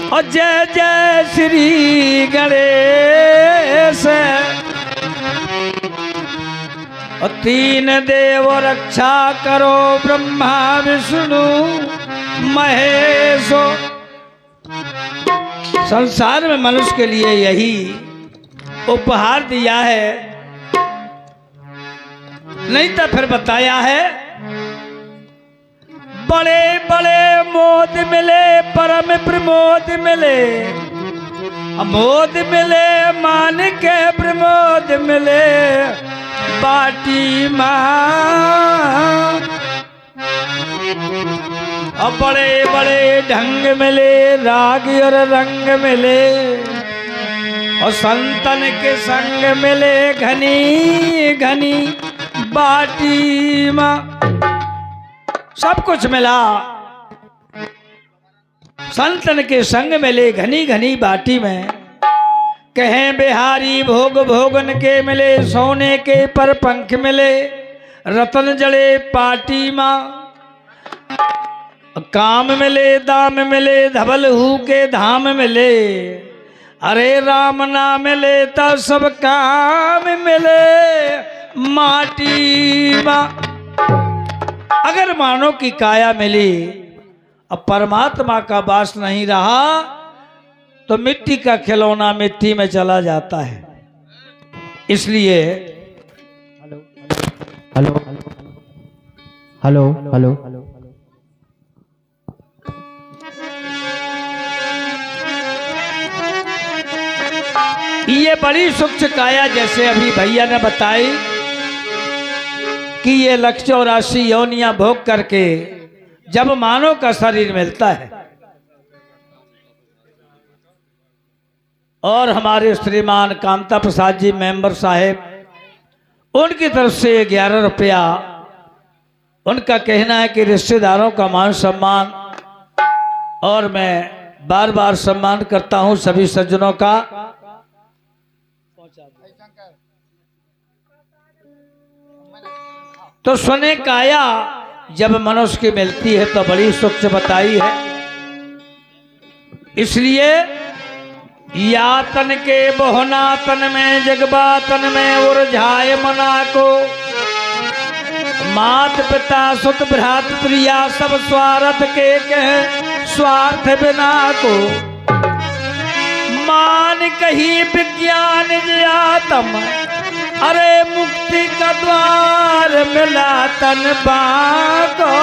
और जय जय श्री गणेश। और तीन देव रक्षा करो ब्रह्मा विष्णु महेश। संसार में मनुष्य के लिए यही उपहार दिया है, नहीं तो फिर बताया है बड़े बड़े मोद मिले परम प्रमोद मिले। मोद मिले मान के प्रमोद मिले बाटी माँ। और बड़े बड़े ढंग मिले राग और रंग मिले। और संतन के संग मिले घनी घनी बाटी माँ। सब कुछ मिला, संतन के संग मिले घनी घनी बाटी में। कहें बिहारी भोग भोगन के मिले, सोने के पर पंख मिले रतन जड़े पाटी माँ। काम मिले दाम मिले धवल हु के धाम मिले। अरे राम ना मिले तो सब काम मिले माटी माँ। अगर मानव की काया मिली अब परमात्मा का वास नहीं रहा तो मिट्टी का खिलौना मिट्टी में चला जाता है। इसलिए हेलो हेलो हेलो ये बड़ी सूक्ष्म काया, जैसे अभी भैया ने बताई कि ये 184 योनियां भोग करके जब मानव का शरीर मिलता है। और हमारे श्रीमान कामता प्रसाद जी मेंबर साहेब, उनकी तरफ से 11 रुपया, उनका कहना है कि रिश्तेदारों का मान सम्मान, और मैं बार बार सम्मान करता हूं सभी सज्जनों का। तो सुने काया जब मनुष्य की मिलती है तो बड़ी सुख से बताई है। इसलिए यातन के बहुनातन में जगबातन में उर्झाए मना को। मात पिता सुत भ्रात प्रिया सब स्वार्थ के कहे स्वार्थ बिना को। मान कही विज्ञान ज्ञातम, अरे मुक्ति का द्वार मिला तन बाको।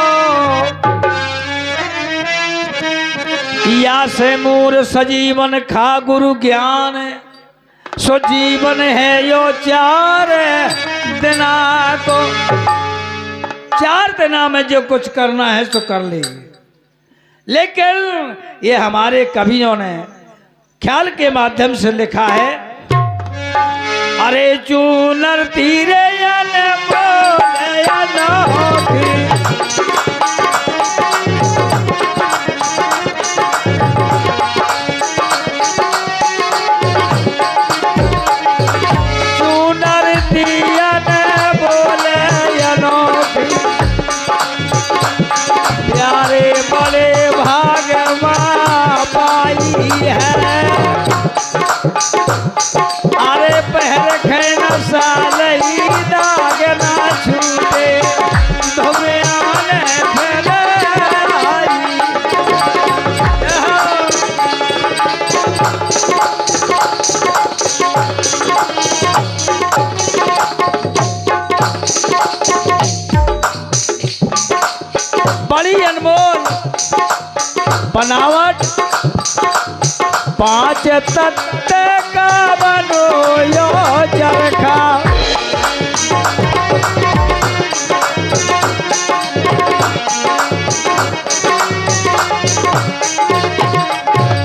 या से मूर सजीवन खा गुरु ज्ञान, सो जीवन है यो 4 दिना को। 4 दिना में जो कुछ करना है सो कर ले। लेकिन ये हमारे कवियों ने ख्याल के माध्यम से लिखा है। अरे चूनर तीरे चूनर दिया न बोले अनोखी। प्यारे बड़े भाग माँ पाई है। अरे पहर खैना साल ही दाग ना छूटे, तुम्हें आने फिर आई। बड़ी अनमोल बनावट 5 तत्व का बनो यो चरखा।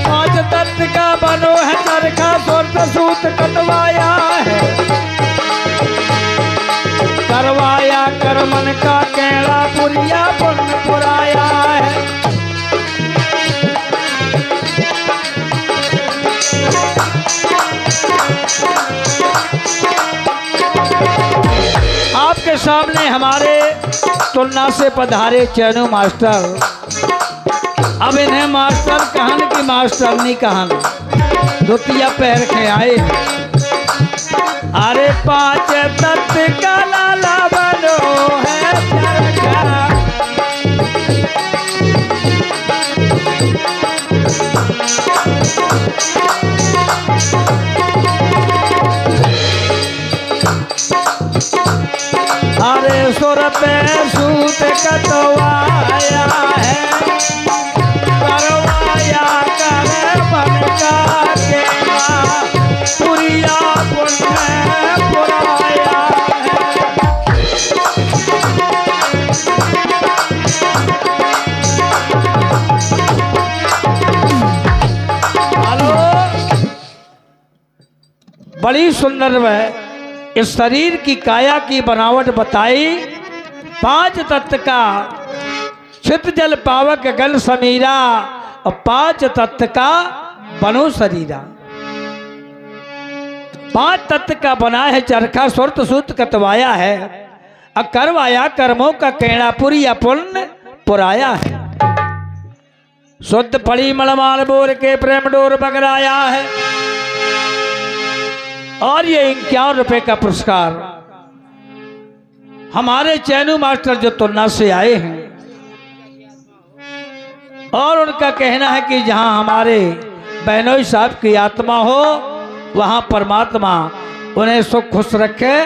5 तत्व का बनो है चरखा, स्वर्ग सूत कटवाया है। करवाया करमन का केड़ा पुरिया पुण्य पुराया है। आपके सामने हमारे तुलना से पधारे चैनू मास्टर अब इन्हें मास्टर कहन की मास्टरनी कहन धोतिया पहन के आए। अरे 5 तत्व का लाला बनो है चरखा। अरे 100 रुपये सूत कटवाया है, करवाया कर बन का केला, पुरिया पुण्य पुराया है। हेलो, बड़ी सुंदर है इस शरीर की काया की बनावट बताई। 5 तत्व का चित जल पावक गल समीरा और 5 तत्व का बनो शरीरा। 5 तत्व का बना है चरखा, सुरत सूत कतवाया है, और करवाया कर्मों का कहना पुरी या पुण्य पुराया है। शुद्ध पड़ी मलमाल बोर के प्रेम डोर बगराया है। और ये 51 रुपए का पुरस्कार हमारे चैनू मास्टर जो तुलना से आए हैं, और उनका कहना है कि जहां हमारे बहनोई साहब की आत्मा हो वहां परमात्मा उन्हें सुख खुश रखे।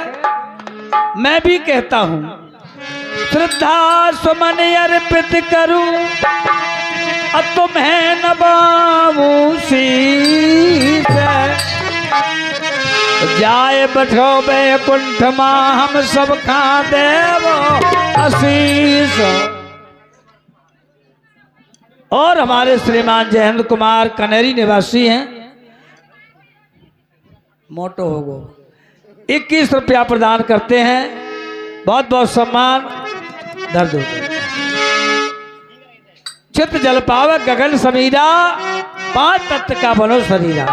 मैं भी कहता हूं श्रद्धा सुमन अर्पित करूं तुम्हें नवाऊं शीश, जाए बैठो बैकुंठ मां हम सब खा देवो आशीष। और हमारे श्रीमान जयंत कुमार कनेरी निवासी हैं, मोटो हो गो 21 रुपया प्रदान करते हैं। बहुत बहुत सम्मान दर्द होता है। चित जल पावक गगन समीरा 5 तत्व का बनो शरीरा।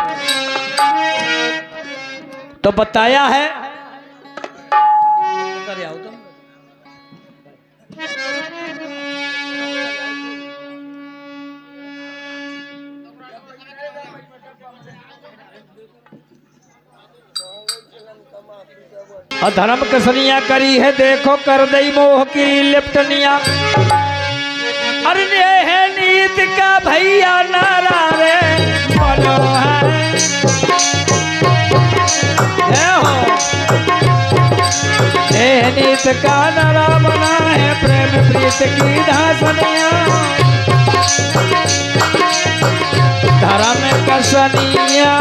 तो बताया है अधर्म कसनिया करी है देखो कर दई मोह की लिपटनिया। अरे है नीत का भैया नारा रे बनो है नीत का नारा बना है प्रेम प्रीत की धासनिया। धर्म कसनिया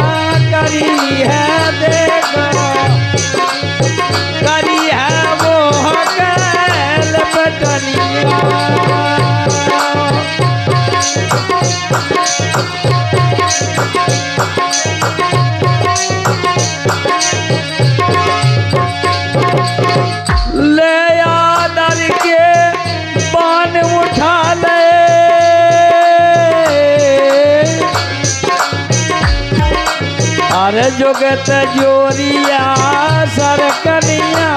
करी है देखो करी है वो कैल बटनिया। ले आदर के पान उठा ले, अरे जुगत जोरिया सरकनिया।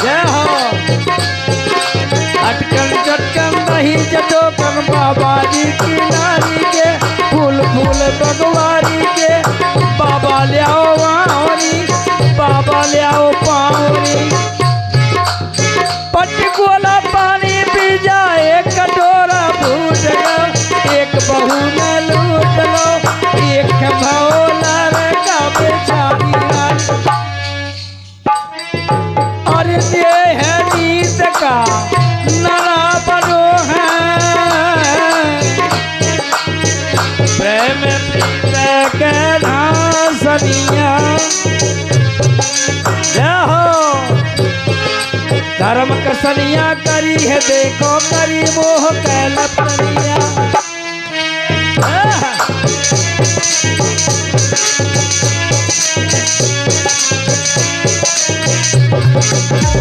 जय हो अटकन चटकन दही चटोकन बाबा जी की नारी के फूल फूल बगवारी के। बाबा ले आओ वावरी बाबा ले आओ पावरी। पटकोला पानी पी जाए कटोरा भूट लो, एक बहू में लूट लो, एक भौला का बेचारी। और ये है नीत का नरा बनो है प्रेम प्रीत के धासनिया। धर्म कसनिया करी है देखो करी मोह कैलपनिया।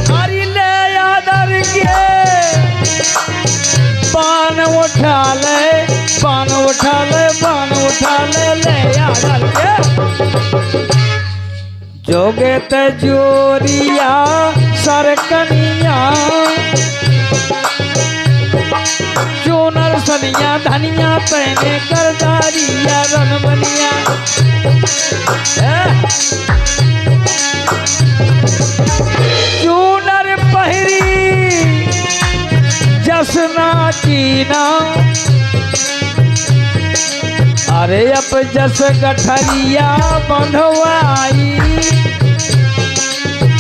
हरी ले आदर के पान उठा ले पान उठा ले पान उठा ले आदर के। जोगे तजोरिया सरकनिया चुन चूनर सनिया धनिया पहने करदारिया रन बनिया चूनर पहरी जसना कीना अरे अब जस गठरिया बंधवाई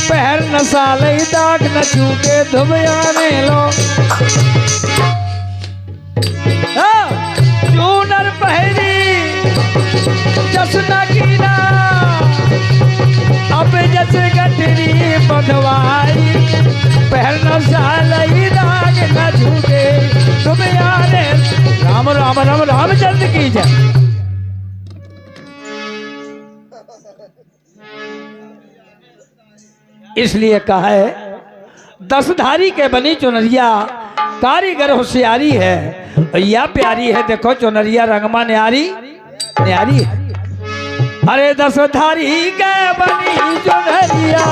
पहर न साले दाग न छूटे धुबयाने लो चूनर पहरी जसना कीना अब जस गठरी बंधवाई पहर न साले दाग न छूटे धुबयाने राम राम राम रामचंद्र की जय। इसलिए कहा है दसधारी के बनी चुनरिया कारीगर होशियारी है या प्यारी है। देखो चुनरिया रंगमा न्यारी न्यारी है। अरे दसधारी के बनी चुनरिया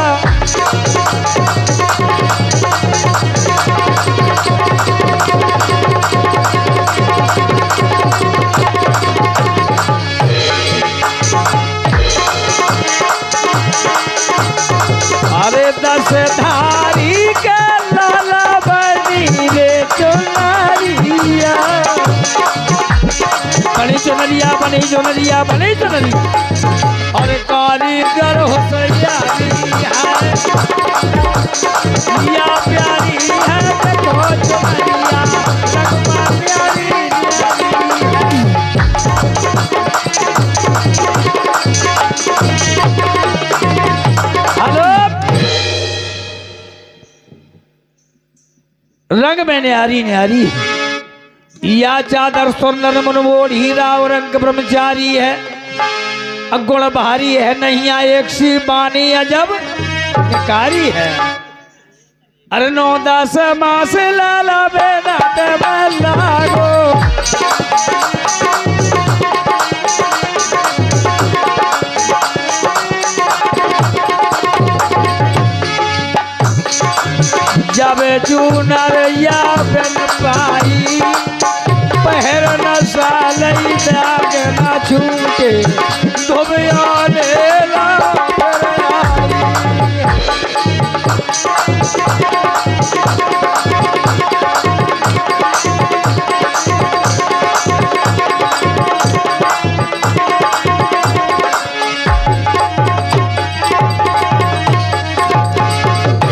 अरे दसधारी के लाला बनी रे चुनरिया बनी चुनरिया बनी चुनरिया बनी चुनरिया और कारीगर होशियारी है या प्यारी है देखो चुनरिया रंगमा प्यारी रंग में न्यारी न्यारी या चादर सुंदर मुनमोड़ हीरा और रंग ब्रह्मचारी है अगुण भारी है नहीं एक सी बानी अजब कारी है। अरे 9-10 मास लाला बेना लागो जब चूनर या बन पाई पहर न सालई दाग न छूटे धुबयाने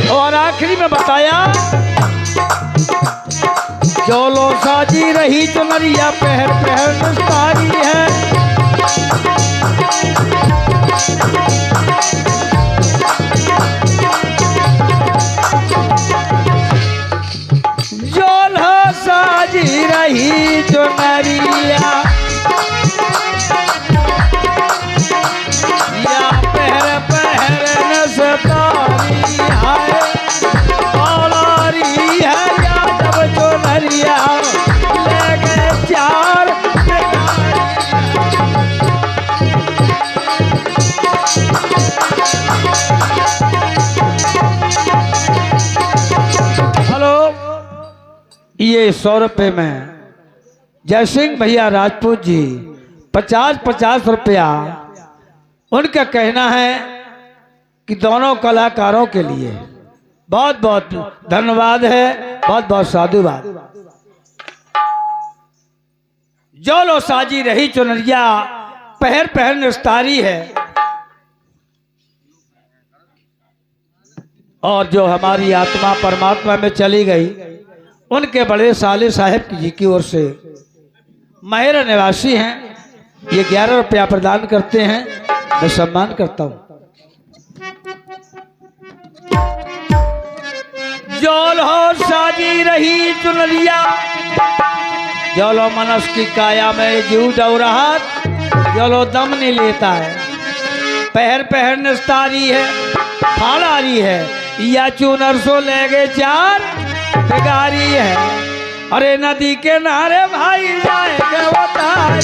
और आखिरी में बताया जोलो साजी रही चुनरिया पहर पहर निस्तारी है। जोलो साजी रही चुनरिया या पहर पहर निस्तारी है औलारी है या जब चुनरिया चार हेलो ये 100 रुपये में जयसिंह भैया राजपूत जी 50-50 रुपया उनका कहना है कि दोनों कलाकारों के लिए बहुत बहुत धन्यवाद है बहुत बहुत साधुवाद। जो लो साजी रही चुनरिया पहर पहर निस्तारी है और जो हमारी आत्मा परमात्मा में चली गई उनके बड़े साले साहब जी की ओर से महर निवासी हैं ये 11 रुपया प्रदान करते हैं मैं सम्मान करता हूं। जोल हो साजी रही चुनरिया जोलो मनस की काया में जीव डौराहत जोलो दम नहीं लेता है पहर पहर निस्तारी है फाड़ारी है या चूनर सो ले गए चार बेगारी है। अरे नदी के नारे भाई जाएगा बताई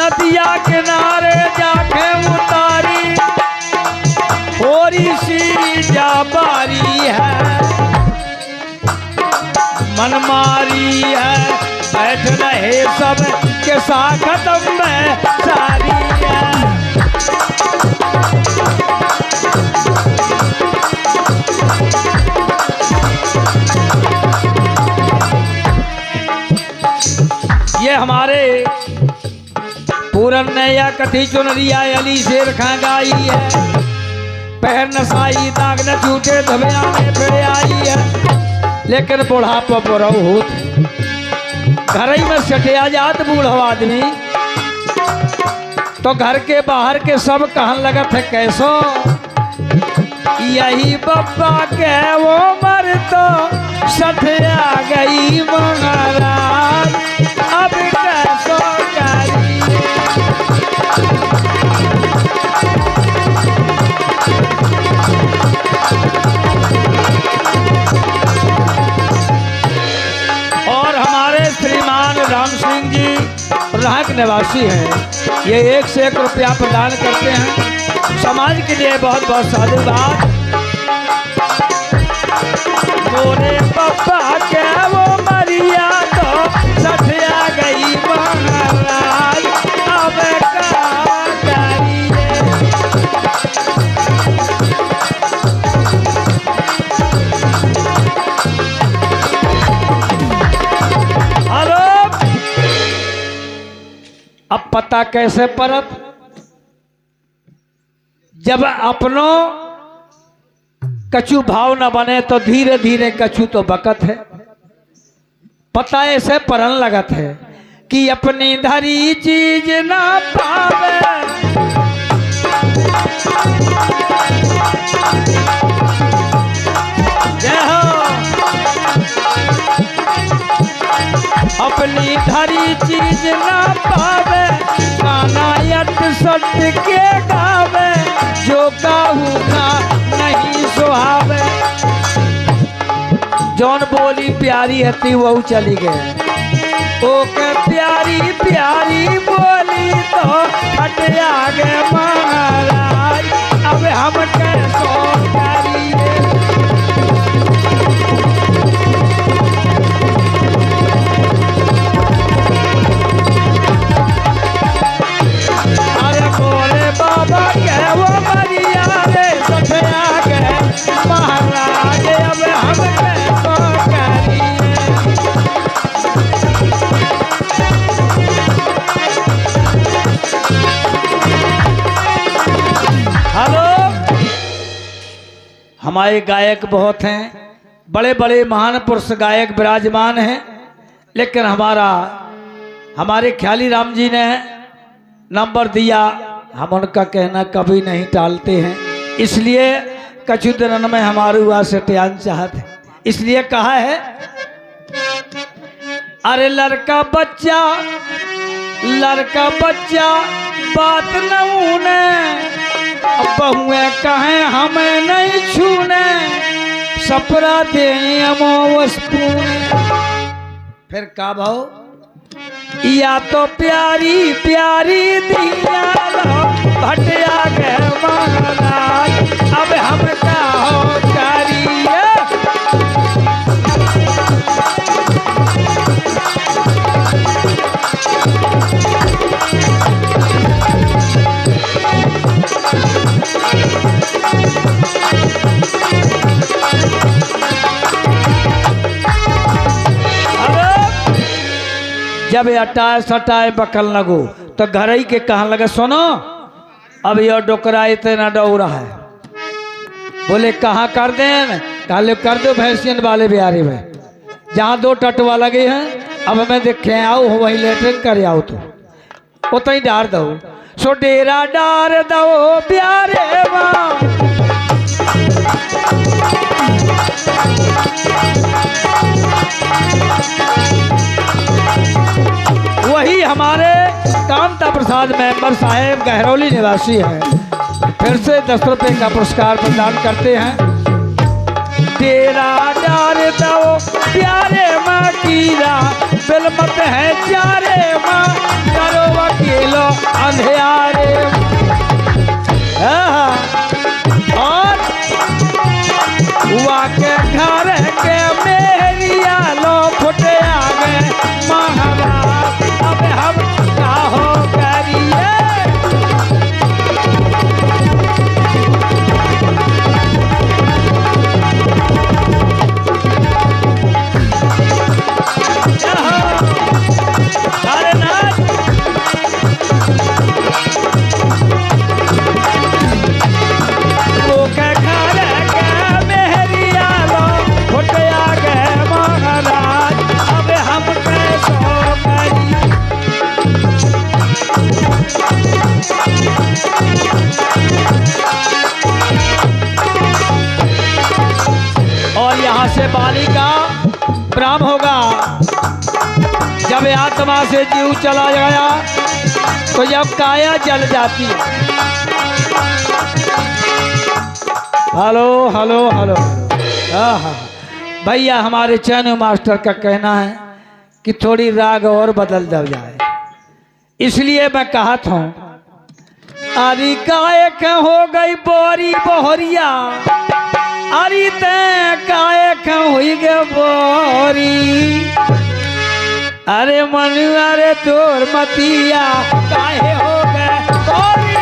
नदिया किनारे जाके उतारी थोड़ी सी जाबारी है, मनमारी है, बैठ रहे सब के साथ में सारी है। ये हमारे पूरन ने या कथी चुनरिया अली शेर खां गाई है, पैर नसाई दाग न छूटे धबिया में फिर आई है। लेकिन बुढ़ापा बुढ़ऊ होत घर ही में सटिया जात बूढ़ो आदमी, तो घर के बाहर के सब कहन लगत है कैसो, यही बब्बा के वो मर तो सटिया गई महाराज, अब कैसो करिए। और हमारे श्रीमान राम सिंह जी यहाँ के निवासी हैं, ये 1 से 1 रुपया प्रदान करते हैं, समाज के लिए बहुत बहुत साधुवाद। मोरे पप्पा के वो मरिया तो सठिया गई महाराज, अब का करिए। हेलो, अब पता कैसे परत, जब अपनों कछु भाव न बने तो धीरे धीरे कछु तो बकत है। पता ऐसे परन लगत है कि अपनी धरी चीज ना पावे, जय हो। अपनी धरी चीज ना पावे, गाना यट सट के गावे, जो काहू का नहीं सुहावे। जौन बोली प्यारी हती वह चली गए, ओके प्यारी प्यारी बोली तो हटिया गए महाराज, अब हम कैसो करिए। अरे बोले बाबा के वो मरिया रे सठिया गए महाराज, अब हम कैसो करिए। हेलो, हमारे गायक बहुत हैं, बड़े बड़े महान पुरुष गायक विराजमान हैं, लेकिन हमारे ख्याली राम जी ने नंबर दिया, हम उनका कहना कभी नहीं टालते हैं। इसलिए कछु दिन में हमारे हुआ से ट्यान चाहते, इसलिए कहा है, अरे लड़का बच्चा बात न उने, बहुए कहें हमें नहीं छूने, सपरा दे फिर का भाव, या तो प्यारी प्यारी दिया लो भटिया गए महाराज, अब हम का हो करिए। जब अटाए सटाए बकल लगो तो घर ही के कहने लगे, सुनो अब यह डोकरा इतना डौरा है, बोले कहाँ कर दें, कहले कर दो भैंसियन वाले बिहारी में, जहाँ 2 टटवा लगे हैं, अब मैं देखे आओ वही लेटरिन कर आओ, तो उतना ही डार दो, सो डेरा डार दो प्यारे माँ। वही हमारे कामता प्रसाद मेंबर साहेब गहरौली निवासी हैं, फिर से 10 रुपए का पुरस्कार प्रदान करते हैं। तेरा डार दो प्यारे माँ कीरा बिलमत है चारे माँ, करो वकीलो आत्मा से जीव चला गया तो जब काया जल जाती। Hello hello hello. भैया हमारे चैनल मास्टर का कहना है कि थोड़ी राग और बदल दल जाए, इसलिए मैं कहा था अरे गायक हो गई बोरी बोहरिया, अरे ते गायक हुई गे बोरी, अरे मनु अरे तोर मतिया काहे हो गए बोरी,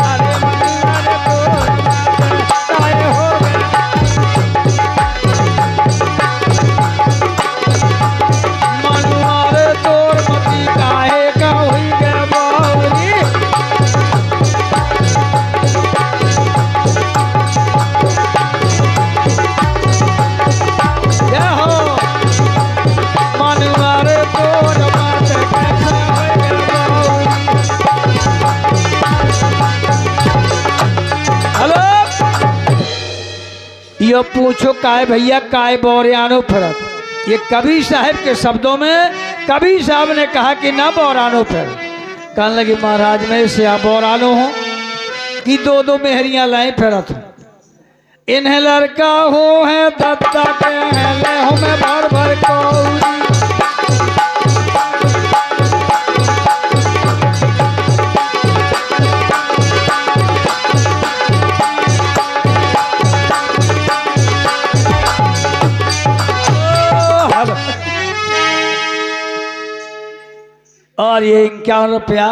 अरे मनु अरे तोर काहे हो गए, मनु अरे तोर मती काहे का हुई गए बोरी। यो पूछो काय भैया काय बोरियानो फरक, ये कबीर साहब के शब्दों में कबीर साहब ने कहा कि ना बोरानो फरक। कहने लगे महाराज में से आप बोरानो हो कि दो दो मेहरियां लाए फेरत हो, इन्हें लड़का हो है दत्ता के हैं हो मैं भर भर को और ये 51 रुपया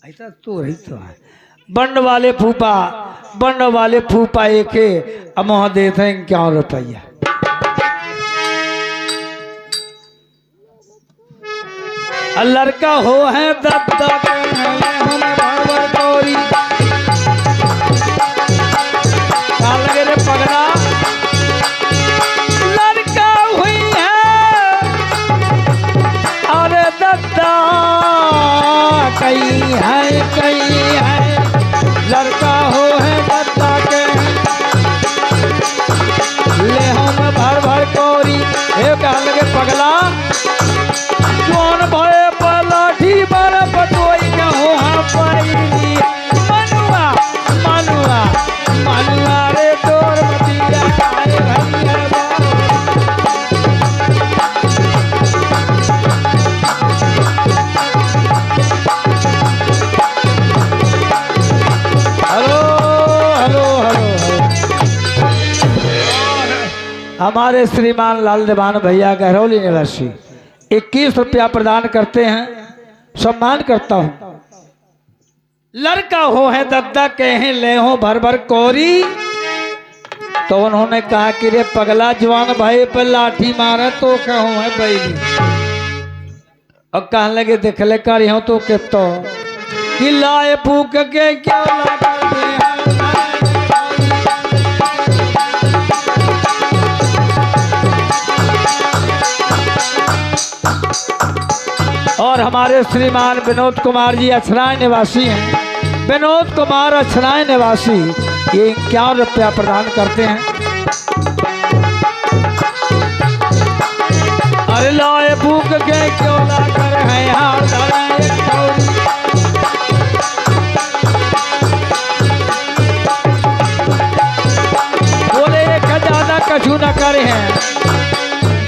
ऐसा तो रही तो है। बंड वाले फूफा एक अमोह देते हैं 51 रुपया। लड़का हो है दत्ता के लगे रे पगड़ा, लड़का हुई है अरे दत्ता कई है लड़का हो है दत्ता के ले हम भर भर कोरी। लगे पगला कौन भय पलाठी बर बटोई कहूँ हाँ पैरी, मनुआ मनुआ मनुआ रे तोर मतिया काहे भैया हमारे श्रीमान लाल देवान भैया गहरौली निवासी 21 रुपया प्रदान करते हैं, सम्मान करता हूं। लड़का हो है दद्दा कहे ले हो भर भर कोरी, तो उन्होंने कहा कि रे पगला जवान भाई पर लाठी मारे तो कहूँ है बैली, और कहने लगे देख ले कर हो तो के तो कि लाए फूक के क्या लगा और हमारे श्रीमान विनोद कुमार जी अछराय निवासी हैं। विनोद कुमार अछराय निवासी ये 51 रुपया प्रदान करते हैं। अरे लाए भूख के क्यों ला कर है बोले एक ज्यादा कछु न करे हैं,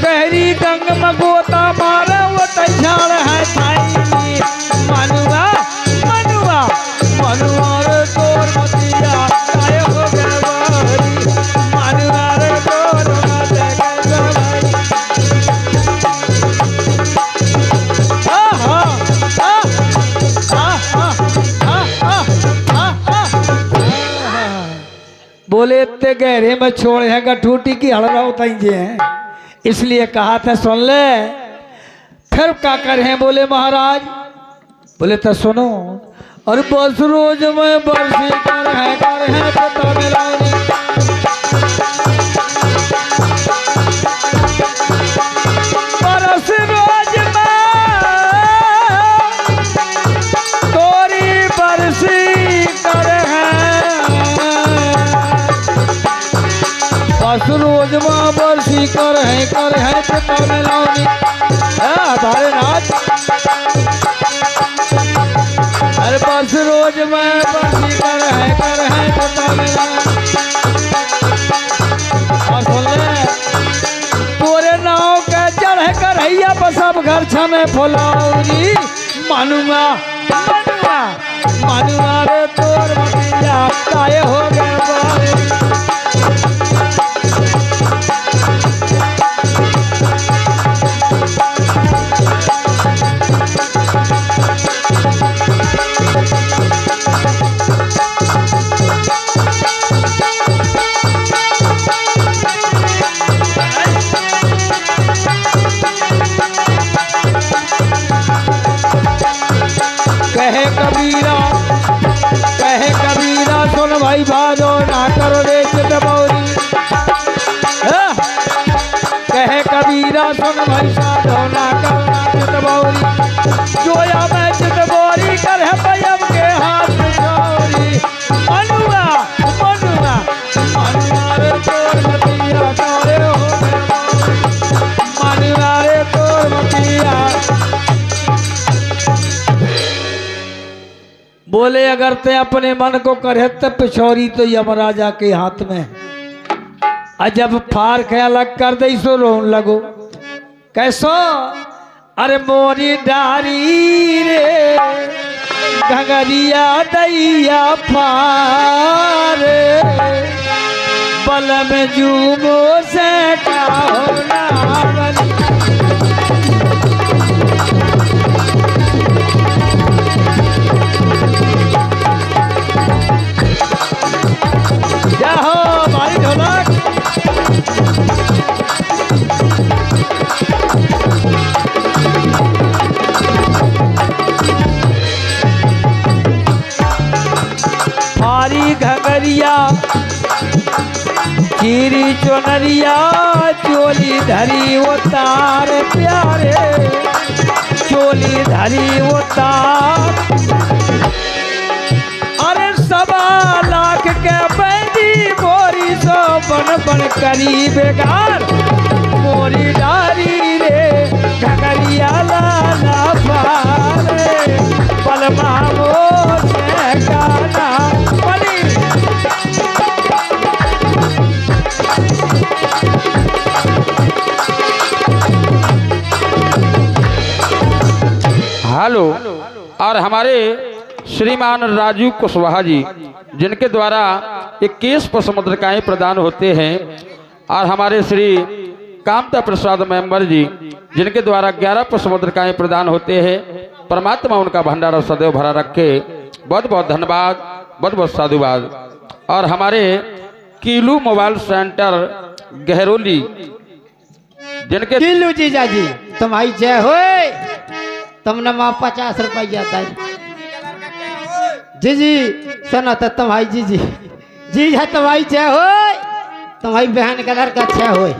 गहरी गंग मगोता मारा वो तैयार है थाई, मनुआ मनुआ मनुआ रे तोर मतिया काहे हो गए बारी, मनुआ रे तोर मतिया काहे बोले इतने गहरे में छोड़े हैं गठूटी की हड़वा उताई हैं, इसलिए कहा था सुन ले। फिर क्या करें बोले महाराज, बोले तो सुनो और बस रोज में बरसी कर है पता मिलानी, बरस रोज में तोरी बरसी कर है, बस रोज में बरसी कर है पता मिलानी। हमारे नाथ। अरे बस रोज मैं बसी कर है पता मेरा। और सुन ले तोरे नाव के चढ़ कर हैया बसब घर छने फुलौरी। मानुआ मानुआ मानुआ रे तोर मतिया काहे हो गए बारे। कहे कबीरा सुन भाई भाजो ना करो रे चितबौरी। कहे कबीरा सुन भाई साधो ना करो ना चितबौरी। जोया मैं चितबौरी कर है पैब के हाथ में चोरी। मनुआ मनुआ मनुआ रे तोर मतिया तोरे हो मनुआ रे तोर मतिया। बोले अगर ते अपने मन को करे तो पिछोरी तो यमराजा के हाथ में। और जब फार के अलग कर दे सो रोन लगो कैसो। अरे मोरी डारी रे घगरिया दैया फार बल में जूमो से का होना बनी। घगरिया चीरी चुनरिया चोली धरी उतार प्यारे चोली धरी उतार। अरे 1.25 लाख के बैंडी मोरी सो बन बन करी बेगार। मोरी डारी रे घगरिया लाला पारे पलमा वो से गाना बनी। हेलो। और हमारे श्रीमान राजू कुशवाहा जी जिनके द्वारा 21 पुष्पमुद्रिकाएं प्रदान होते हैं और हमारे श्री कामता प्रसाद मेंबर जी जिनके द्वारा 11 पुष्पमुद्रिकाएं प्रदान होते हैं। परमात्मा उनका भंडारा सदैव भरा रखे। बहुत बहुत धन्यवाद, बहुत बहुत साधुवाद। और हमारे कीलू मोबाइल सेंटर गहरोली जिनके किलू जीजा जी तुम्हारी जय होए। तुमने माँ 50 रुपया था जी जी सुनो तो तुम्हारी जी जी जी है तुम्हारी जय होए। तुम्हारी बहन कलर का छह होए।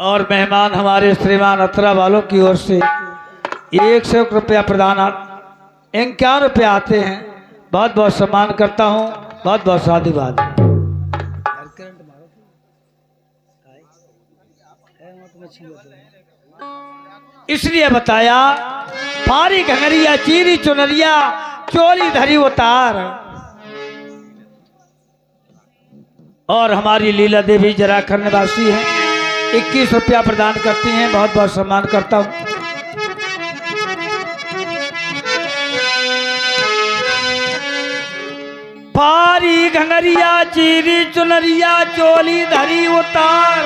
और मेहमान हमारे श्रीमान अतरा वालों की ओर से 100 रुपया प्रदान 51 रुपया आते हैं। बहुत बहुत सम्मान करता हूँ, बहुत बहुत साधुवाद। इसलिए बताया फारी घंगरिया चीरी चुनरिया चोली धरी उतार। और हमारी लीला देवी जराखंड निवासी है, 21 रुपया प्रदान करती हैं। बहुत बहुत सम्मान करता हूँ। फारी घंगरिया चीरी चुनरिया चोली धरी उतार।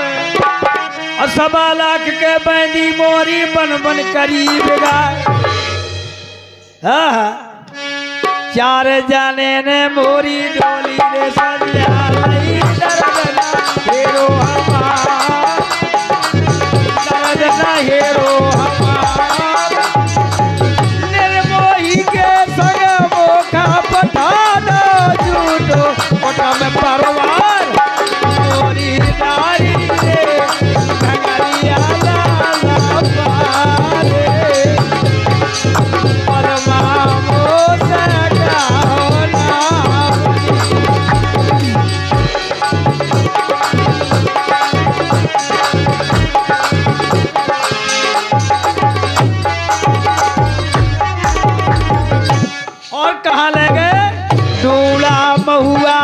और 1.25 लाख के बैंडी मोरी बन बन करी बिगाड़। 4 जाने ने मोरी डोली रे सजा लई दर्द हेरो हमार दर्द ना हेरो हमार। निर्मोही के संग मोखा पठाना झूठो मोटा में परवार। मोरी नारी रे घगरिया लाला पारे परमा मोसा का होना। कहाँ ले गए दूल्हा महुआ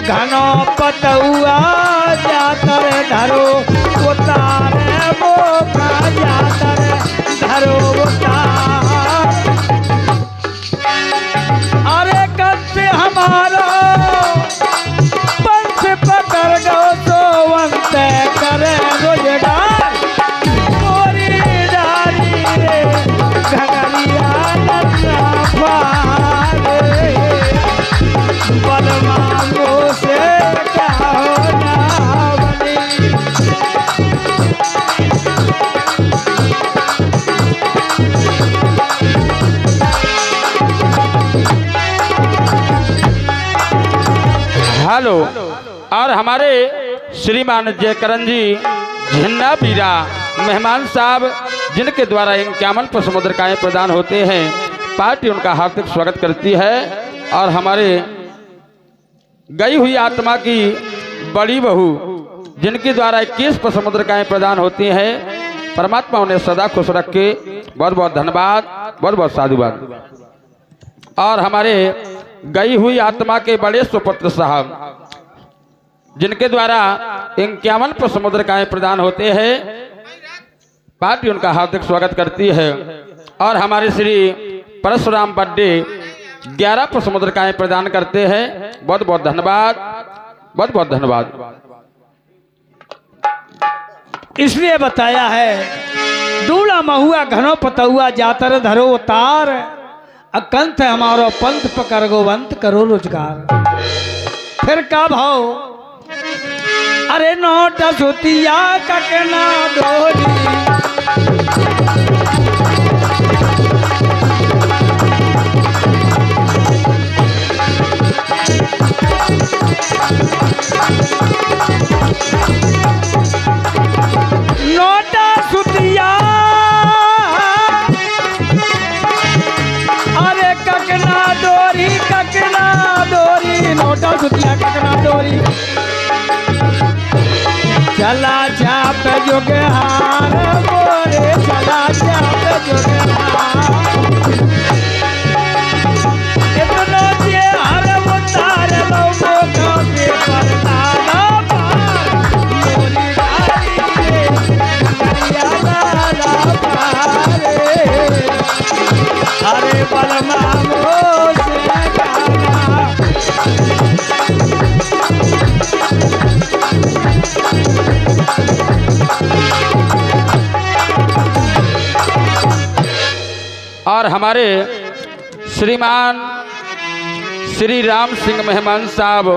घनो पतुआ जातर धरो उतारे बोका जातर धरो उतार। अरे कब हमारा पंच पकड़ गो सोवंत करे रोजगार मोरी डारी रे घगरिया नन्ना पारे बलवानों से क्या होना बनी। हेलो। और हमारे श्रीमान जयकरण जी झन्ना पीरा मेहमान साहब जिनके द्वारा 51 पुष्पमुद्रिकाएं प्रदान होते हैं, पार्टी उनका हार्दिक स्वागत करती है। और हमारे गई हुई आत्मा की बड़ी बहू जिनके द्वारा 21 पुष्पमुद्रिकाएं प्रदान होती हैं, परमात्मा उन्हें सदा खुश रखे। बहुत बहुत धन्यवाद, बहुत बहुत साधुवाद। और हमारे गई हुई आत्मा के बड़े सुपुत्र साहब जिनके द्वारा 51 पुष्पमुद्रिकाएं प्रदान होते हैं, पार्टी उनका हार्दिक स्वागत करती है। और हमारे श्री परशुराम बड्डे 11 पुष्पमुद्रिकाएं प्रदान करते हैं। बहुत बहुत धन्यवाद, बहुत बहुत धन्यवाद। इसलिए बताया है दूल्हा महुआ घनो पतुआ जातर धरो उतार अकंत हमारो पंथ पकड़ गोवंत करो रोजगार। फिर का भाव अरे नोट सुतिया ककना डोरी नोटा सुतिया अरे ककना डोरी नोटा सुतिया ककना डोरी चला चाप जोगहार मोरे चला चाप जोगहार इतना जे हर उतार लो मोका के परदा ना पार मोरी डाली रे करिया लाला पारे अरे बलमा मो से गाना। और हमारे श्रीमान श्री राम सिंह मेहमान साहब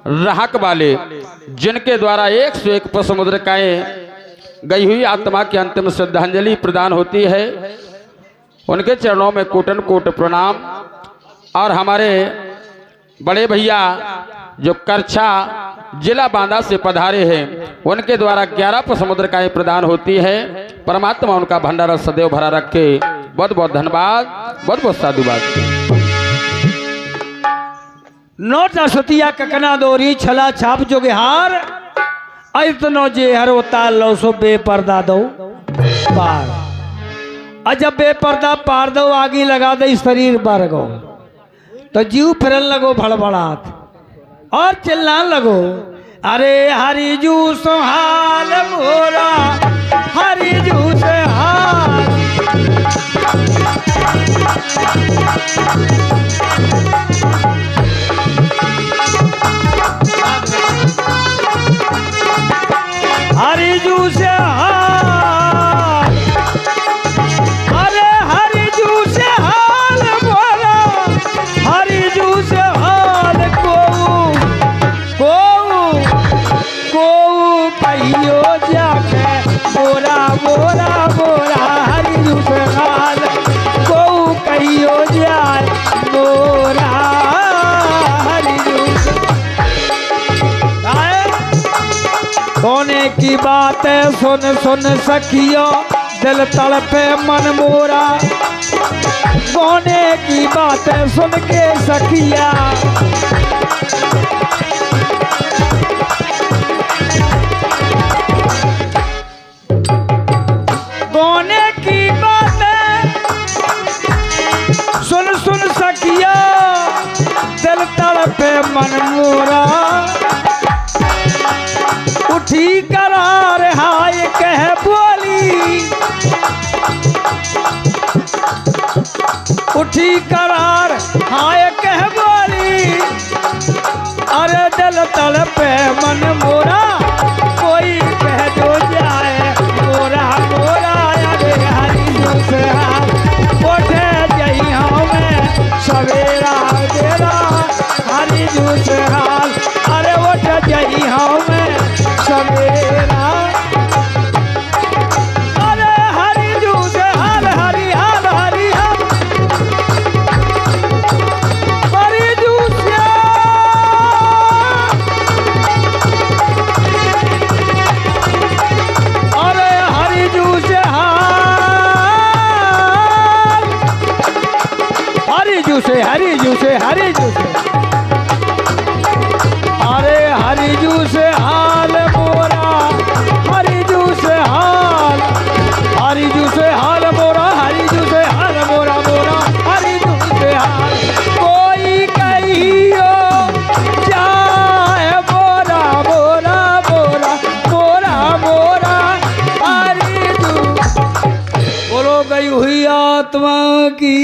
राहक वाले जिनके द्वारा 101 पुष्पमुद्रिकाएं गई हुई आत्मा की अंतिम श्रद्धांजलि प्रदान होती है, उनके चरणों में कोटन कोट प्रणाम। और हमारे बड़े भैया जो करछा जिला बांदा से पधारे हैं, उनके द्वारा 11 पुष्पमुद्रिकाएं प्रदान होती है। परमात्मा उनका भंडारा सदैव भरा रखे। बहुत बहुत धन्यवाद, बहुत बहुत साधुवाद। नोटा सुतिया ककना डोरी छला छाप जोगहार इतनो जे हर उतार लो सो बेपर्दा दो पार। जब बेपर्दा पार दो आगी लगा दे शरीर बर गो तो जीव फिरन लगो भड़बड़ात और चिल्लान लगो अरे हरी जू सोहाल मोरा हरी जू से हाल। हरी जू से हाल अरे हरी जू से हाल बोला हरी जू से हाल को कहियो जाके बोरा बोरा बोरा हरी जू से हाल को कहियो जाए बोरा हरी जू से सोने की बात सुन सुन सखियो दिल तड़पे मन मोरा। सोने की बात सुन के सखिया सोने की बात सुन करार हाय कह बोली अरे दिल तड़पे मन मोरा कोई कह दो जाए मोरा मोरा अरे हरी से उठे जई हमें सवेरा तेरा हरी से हाल अरे उठ जई हमें सवेरा अरे हरी से हाल हरी हाल हरी हाल हरी से अरे हरी से हाल हरी से हरी से अरे हरी से हाल मोरा हरी से हाल हरी से हाल मोरा हरी से हाल मोरा मोरा हरी से हाल कोई कहियो जाए मोरा मोरा मोरा मोरा मोरा हरी बोलो गई हुई आत्मा की